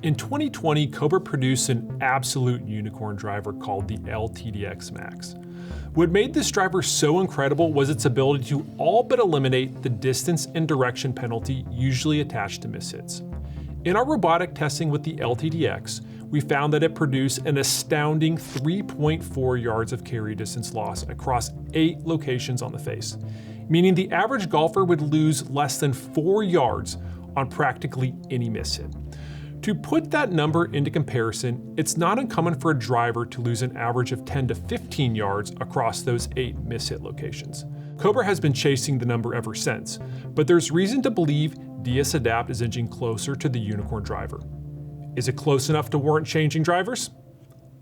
In 2020, Cobra produced an absolute unicorn driver called the LTDX Max. What made this driver so incredible was its ability to all but eliminate the distance and direction penalty usually attached to mishits. In our robotic testing with the LTDX, we found that it produced an astounding 3.4 yards of carry distance loss across 8 locations on the face, meaning the average golfer would lose less than 4 yards on practically any mishit. To put that number into comparison, it's not uncommon for a driver to lose an average of 10 to 15 yards across those 8 mishit locations. Cobra has been chasing the number ever since, but there's reason to believe DS Adapt is inching closer to the unicorn driver. Is it close enough to warrant changing drivers?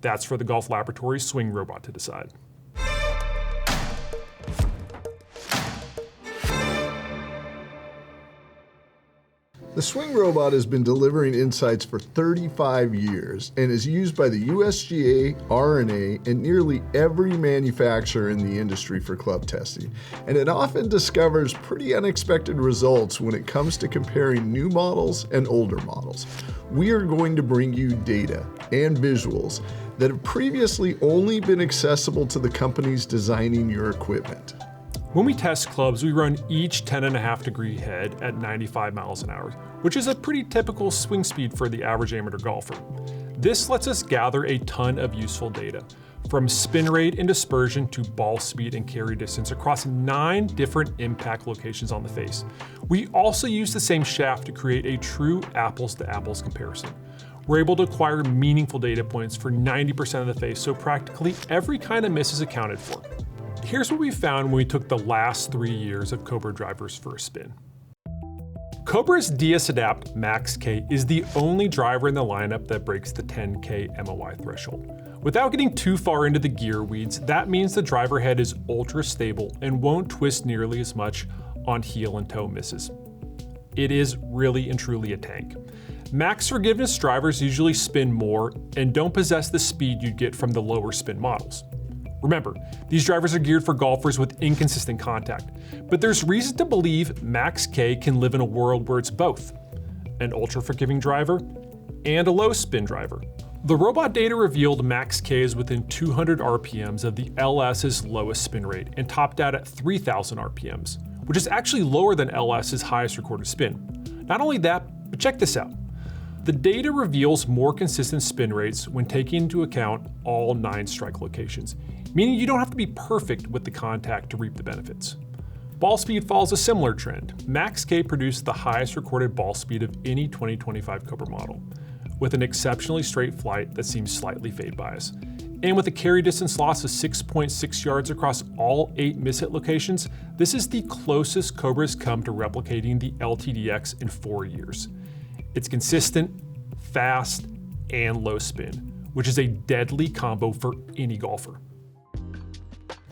That's for the Golf Laboratory's swing robot to decide. The swing robot has been delivering insights for 35 years and is used by the USGA, R&A, and nearly every manufacturer in the industry for club testing. And it often discovers pretty unexpected results when it comes to comparing new models and older models. We are going to bring you data and visuals that have previously only been accessible to the companies designing your equipment. When we test clubs, we run each 10.5 degree head at 95 miles an hour, which is a pretty typical swing speed for the average amateur golfer. This lets us gather a ton of useful data, from spin rate and dispersion to ball speed and carry distance across 9 different impact locations on the face. We also use the same shaft to create a true apples to apples comparison. We're able to acquire meaningful data points for 90% of the face, so practically every kind of miss is accounted for. Here's what we found when we took the last 3 years of Cobra drivers for a spin. Cobra's DS Adapt Max K is the only driver in the lineup that breaks the 10K MOI threshold. Without getting too far into the gear weeds, that means the driver head is ultra stable and won't twist nearly as much on heel and toe misses. It is really and truly a tank. Max forgiveness drivers usually spin more and don't possess the speed you'd get from the lower spin models. Remember, these drivers are geared for golfers with inconsistent contact, but there's reason to believe Max K can live in a world where it's both, an ultra-forgiving driver and a low-spin driver. The robot data revealed Max K is within 200 RPMs of the LS's lowest spin rate and topped out at 3,000 RPMs, which is actually lower than LS's highest recorded spin. Not only that, but check this out. The data reveals more consistent spin rates when taking into account all 9 strike locations, meaning you don't have to be perfect with the contact to reap the benefits. Ball speed follows a similar trend. Max K produced the highest recorded ball speed of any 2025 Cobra model, with an exceptionally straight flight that seems slightly fade bias. And with a carry distance loss of 6.6 yards across all 8 mishit locations, this is the closest Cobra's come to replicating the LTDX in 4 years. It's consistent, fast, and low spin, which is a deadly combo for any golfer.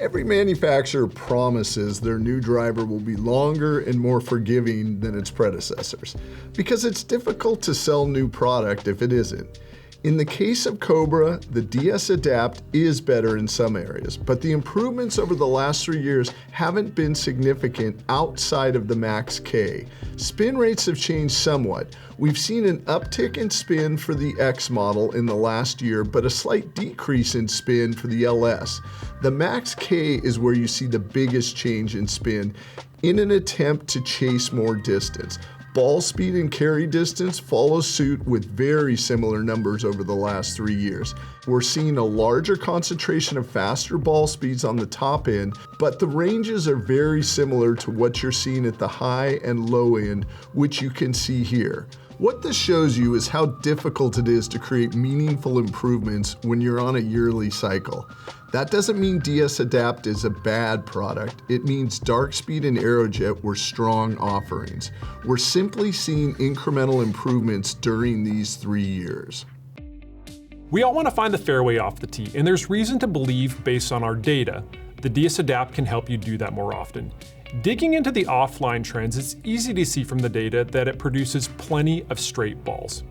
Every manufacturer promises their new driver will be longer and more forgiving than its predecessors, because it's difficult to sell new product if it isn't. In the case of Cobra, the DS Adapt is better in some areas, but the improvements over the last 3 years haven't been significant outside of the Max K. Spin rates have changed somewhat. We've seen an uptick in spin for the X model in the last year, but a slight decrease in spin for the LS. The Max K is where you see the biggest change in spin in an attempt to chase more distance. Ball speed and carry distance follow suit with very similar numbers over the last 3 years. We're seeing a larger concentration of faster ball speeds on the top end, but the ranges are very similar to what you're seeing at the high and low end, which you can see here. What this shows you is how difficult it is to create meaningful improvements when you're on a yearly cycle. That doesn't mean DS Adapt is a bad product. It means Dark Speed and Aerojet were strong offerings. We're simply seeing incremental improvements during these 3 years. We all want to find the fairway off the tee, and there's reason to believe, based on our data, the DS Adapt can help you do that more often. Digging into the offline trends, it's easy to see from the data that it produces plenty of straight balls.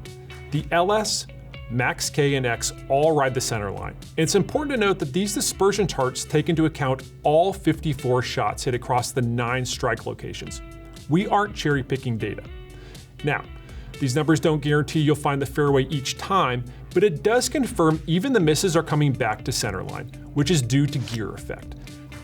The LS, Max K, and X all ride the center line. It's important to note that these dispersion charts take into account all 54 shots hit across the 9 strike locations. We aren't cherry picking data. Now, These numbers don't guarantee you'll find the fairway each time, but it does confirm even the misses are coming back to centerline, which is due to gear effect.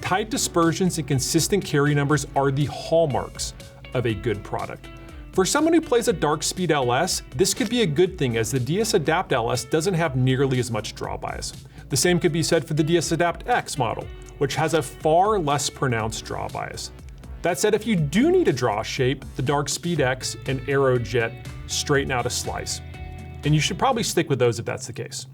Tight dispersions and consistent carry numbers are the hallmarks of a good product. For someone who plays a dark speed LS, this could be a good thing as the DS Adapt LS doesn't have nearly as much draw bias. The same could be said for the DS Adapt X model, which has a far less pronounced draw bias. That said, if you do need a draw shape, the Dark Speed X and Aerojet straighten out a slice. And you should probably stick with those if that's the case.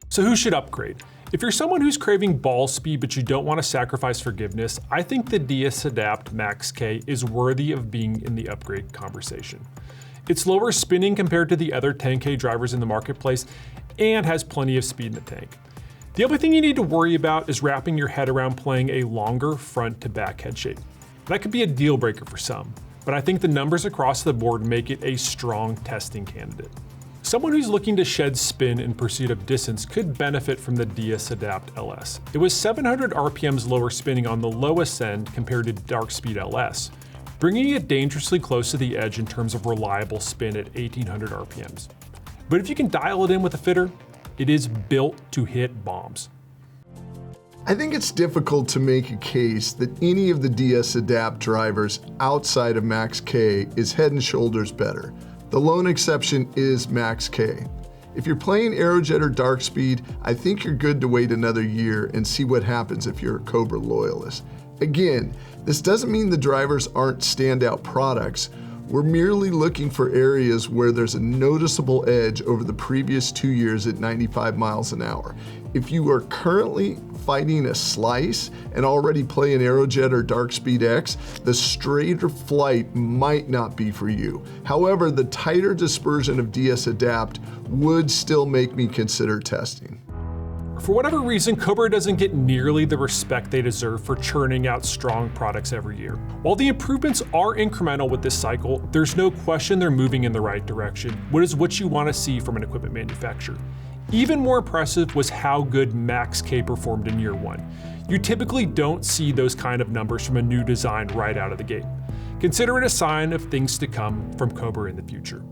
So who should upgrade? If you're someone who's craving ball speed but you don't want to sacrifice forgiveness, I think the DS Adapt Max K is worthy of being in the upgrade conversation. It's lower spinning compared to the other 10K drivers in the marketplace and has plenty of speed in the tank. The only thing you need to worry about is wrapping your head around playing a longer front to back head shape. That could be a deal breaker for some, but I think the numbers across the board make it a strong testing candidate. Someone who's looking to shed spin in pursuit of distance could benefit from the DS Adapt LS. It was 700 RPMs lower spinning on the lowest end compared to Dark Speed LS, bringing it dangerously close to the edge in terms of reliable spin at 1800 RPMs. But if you can dial it in with a fitter, it is built to hit bombs. I think it's difficult to make a case that any of the DS Adapt drivers outside of Max K is head and shoulders better. The lone exception is Max K. If you're playing Aerojet or Dark Speed, I think you're good to wait another year and see what happens if you're a Cobra loyalist. Again, this doesn't mean the drivers aren't standout products. We're merely looking for areas where there's a noticeable edge over the previous 2 years at 95 miles an hour. If you are currently fighting a slice and already play an Aerojet or Dark Speed X, the straighter flight might not be for you. However, the tighter dispersion of DS Adapt would still make me consider testing. For whatever reason, Cobra doesn't get nearly the respect they deserve for churning out strong products every year. While the improvements are incremental with this cycle, there's no question they're moving in the right direction, which is what you want to see from an equipment manufacturer. Even more impressive was how good Max K performed in year one. You typically don't see those kind of numbers from a new design right out of the gate. Consider it a sign of things to come from Cobra in the future.